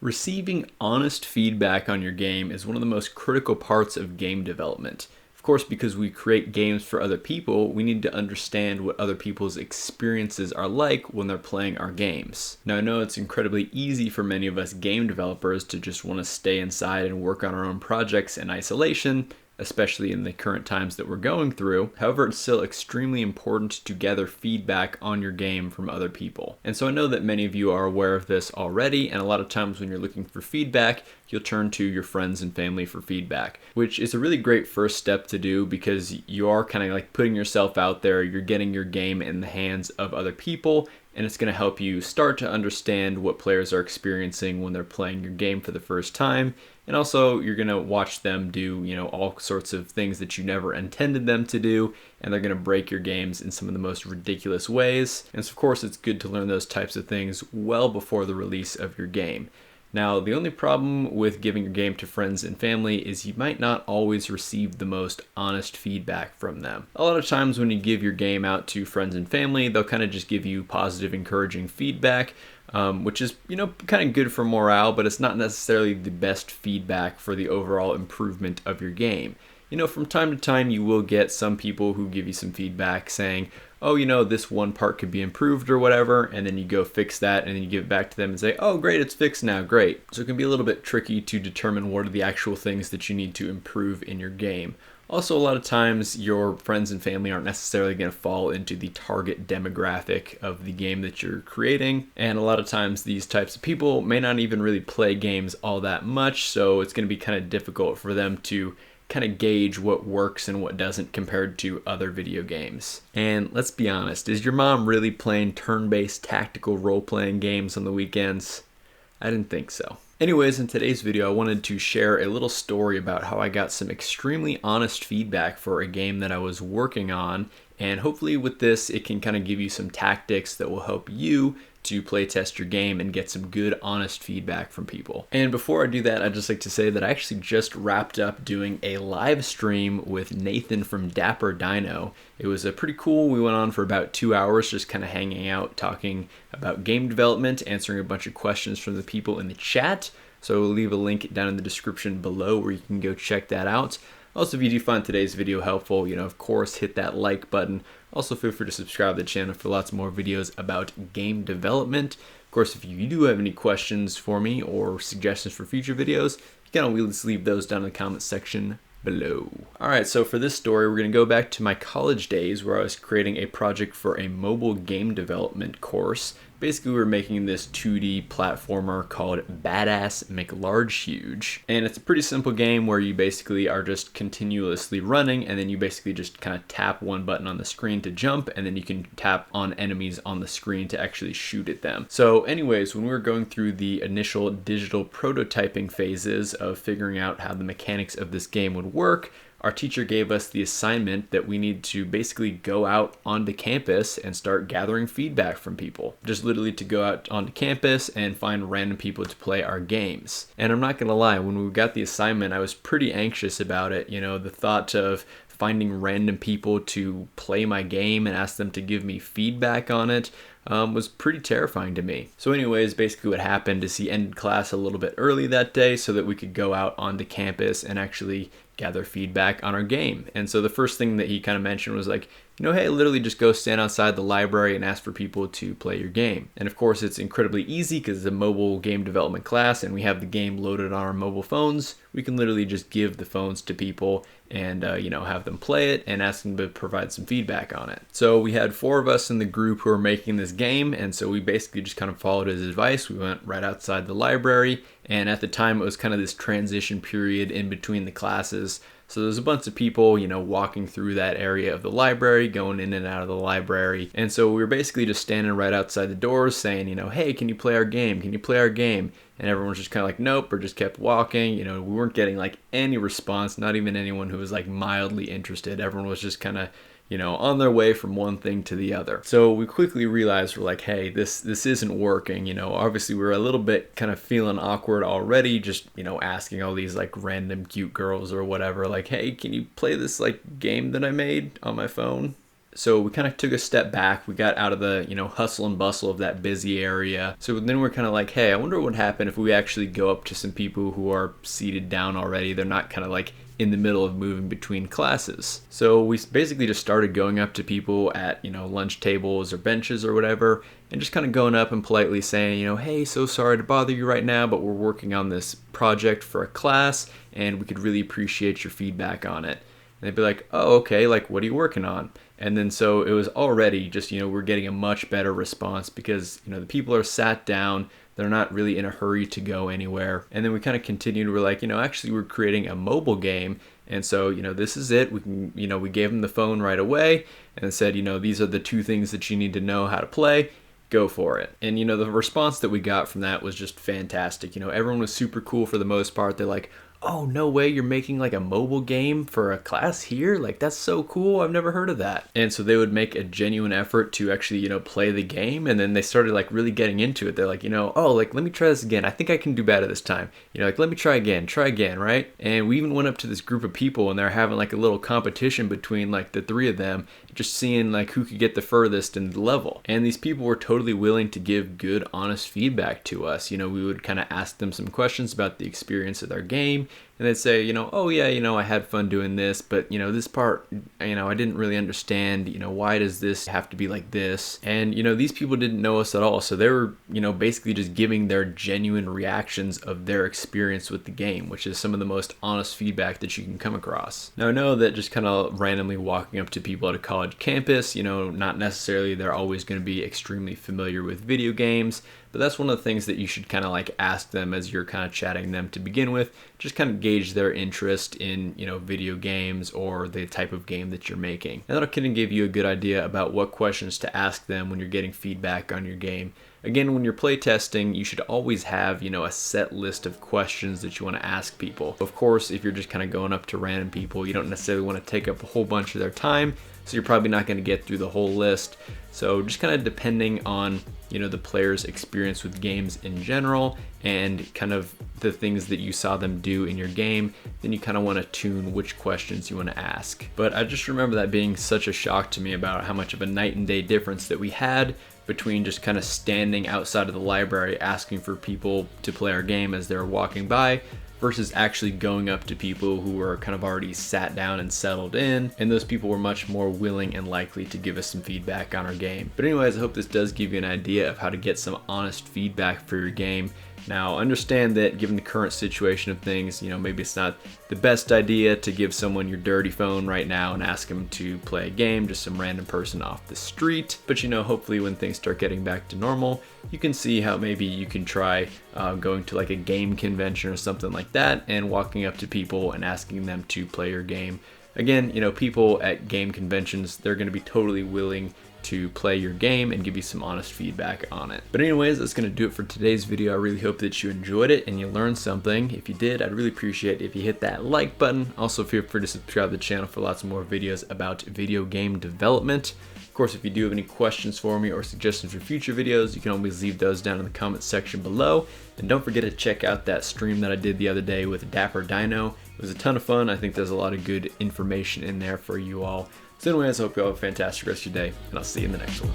Receiving honest feedback on your game is one of the most critical parts of game development. Of course, because we create games for other people, we need to understand what other people's experiences are like when they're playing our games. Now, I know it's incredibly easy for many of us game developers to just want to stay inside and work on our own projects in isolation, especially in the current times that we're going through. However, it's still extremely important to gather feedback on your game from other people. And so I know that many of you are aware of this already, and a lot of times when you're looking for feedback, you'll turn to your friends and family for feedback, which is a really great first step to do because you are kind of like putting yourself out there, you're getting your game in the hands of other people, and it's going to help you start to understand what players are experiencing when they're playing your game for the first time. And also, you're going to watch them do, all sorts of things that you never intended them to do, and they're going to break your games in some of the most ridiculous ways. And so, of course, it's good to learn those types of things well before the release of your game. Now, the only problem with giving your game to friends and family is you might not always receive the most honest feedback from them. A lot of times when you give your game out to friends and family, they'll kind of just give you positive, encouraging feedback, which is, kind of good for morale, but it's not necessarily the best feedback for the overall improvement of your game. From time to time, you will get some people who give you some feedback saying, oh, this one part could be improved or whatever, and then you go fix that, and then you give it back to them and say, oh, great, it's fixed now, great. So it can be a little bit tricky to determine what are the actual things that you need to improve in your game. Also, a lot of times, your friends and family aren't necessarily going to fall into the target demographic of the game that you're creating, and a lot of times these types of people may not even really play games all that much, so it's going to be kind of difficult for them to kind of gauge what works and what doesn't compared to other video games. And let's be honest, is your mom really playing turn-based tactical role-playing games on the weekends? I didn't think so. Anyways, in today's video, I wanted to share a little story about how I got some extremely honest feedback for a game that I was working on, and hopefully with this, it can kind of give you some tactics that will help you to play test your game and get some good, honest feedback from people. And before I do that, I'd just like to say that I actually just wrapped up doing a live stream with Nathan from Dapper Dino. It was pretty cool. We went on for about 2 hours just kind of hanging out, talking about game development, answering a bunch of questions from the people in the chat. So we'll leave a link down in the description below where you can go check that out. Also, if you do find today's video helpful, of course, hit that like button. Also, feel free to subscribe to the channel for lots more videos about game development. Of course, if you do have any questions for me or suggestions for future videos, you can always leave those down in the comments section below. Alright, so for this story, we're going to go back to my college days where I was creating a project for a mobile game development course. Basically, we were making this 2D platformer called Badass McLarge Huge. And it's a pretty simple game where you basically are just continuously running, and then you basically just kind of tap one button on the screen to jump, and then you can tap on enemies on the screen to actually shoot at them. So anyways, when we were going through the initial digital prototyping phases of figuring out how the mechanics of this game would work, our teacher gave us the assignment that we need to basically go out onto campus and start gathering feedback from people. Just literally to go out onto campus and find random people to play our games. And I'm not gonna lie, when we got the assignment, I was pretty anxious about it. The thought of finding random people to play my game and ask them to give me feedback on it was pretty terrifying to me. So anyways, basically what happened is he ended class a little bit early that day so that we could go out onto campus and actually gather feedback on our game. And so the first thing that he kind of mentioned was like, hey, literally just go stand outside the library and ask for people to play your game. And of course, it's incredibly easy because it's a mobile game development class and we have the game loaded on our mobile phones. We can literally just give the phones to people and, have them play it and ask them to provide some feedback on it. So we had 4 of us in the group who were making this game, and so we basically just kind of followed his advice. We went right outside the library, and at the time it was kind of this transition period in between the classes. So there's a bunch of people, walking through that area of the library, going in and out of the library. And so we were basically just standing right outside the doors saying, hey, can you play our game? Can you play our game? And everyone was just kind of like, nope, or just kept walking. We weren't getting like any response, not even anyone who was like mildly interested. Everyone was just kind of, on their way from one thing to the other. So we quickly realized we're like, hey, this isn't working. Obviously we were a little bit kind of feeling awkward already, just, asking all these like random cute girls or whatever, like, hey, can you play this like game that I made on my phone? So we kind of took a step back. We got out of the, hustle and bustle of that busy area. So then we're kind of like, hey, I wonder what would happen if we actually go up to some people who are seated down already. They're not kind of like in the middle of moving between classes. So we basically just started going up to people at, lunch tables or benches or whatever, and just kind of going up and politely saying, hey, so sorry to bother you right now, but we're working on this project for a class and we could really appreciate your feedback on it. And they'd be like, oh, okay, like what are you working on? And then so it was already just, we're getting a much better response because, the people are sat down, they're not really in a hurry to go anywhere. And then we kind of continued, we're like, actually we're creating a mobile game. And so, this is it. We can, we gave them the phone right away and said, these are the 2 things that you need to know how to play. Go for it. And, the response that we got from that was just fantastic. Everyone was super cool for the most part. They're like, oh, no way, you're making like a mobile game for a class here? Like, that's so cool. I've never heard of that. And so they would make a genuine effort to actually, play the game. And then they started like really getting into it. They're like, oh, like, let me try this again. I think I can do better this time. Like, let me try again, right? And we even went up to this group of people and they're having like a little competition between like the 3 of them, just seeing like who could get the furthest in the level. And these people were totally willing to give good, honest feedback to us. We would kind of ask them some questions about the experience of their game. And they'd say, oh yeah, I had fun doing this, but this part, I didn't really understand, why does this have to be like this? And, these people didn't know us at all. So they were, basically just giving their genuine reactions of their experience with the game, which is some of the most honest feedback that you can come across. Now I know that just kind of randomly walking up to people at a college campus, not necessarily they're always going to be extremely familiar with video games, but that's one of the things that you should kind of like ask them as you're kind of chatting them to begin with. Just kind of gauge their interest in, video games or the type of game that you're making. And that'll kind of give you a good idea about what questions to ask them when you're getting feedback on your game. Again, when you're playtesting, you should always have, a set list of questions that you want to ask people. Of course, if you're just kind of going up to random people, you don't necessarily want to take up a whole bunch of their time, so you're probably not going to get through the whole list. So just kind of depending on, the player's experience with games in general and kind of the things that you saw them do in your game, then you kind of want to tune which questions you want to ask. But I just remember that being such a shock to me about how much of a night and day difference that we had between just kind of standing outside of the library asking for people to play our game as they're walking by versus actually going up to people who were kind of already sat down and settled in, and those people were much more willing and likely to give us some feedback on our game. But anyways, I hope this does give you an idea of how to get some honest feedback for your game. Now, understand that given the current situation of things, maybe it's not the best idea to give someone your dirty phone right now and ask them to play a game, just some random person off the street. But hopefully when things start getting back to normal, you can see how maybe you can try going to like a game convention or something like that and walking up to people and asking them to play your game. Again, people at game conventions, they're going to be totally willing to play your game and give you some honest feedback on it. But anyways, that's going to do it for today's video. I really hope that you enjoyed it and you learned something. If you did, I'd really appreciate it if you hit that like button. Also, feel free to subscribe to the channel for lots more videos about video game development. Of course, if you do have any questions for me or suggestions for future videos, you can always leave those down in the comments section below. And don't forget to check out that stream that I did the other day with Dapper Dino. It was a ton of fun. I think there's a lot of good information in there for you all. So anyways, I hope you all have a fantastic rest of your day, and I'll see you in the next one.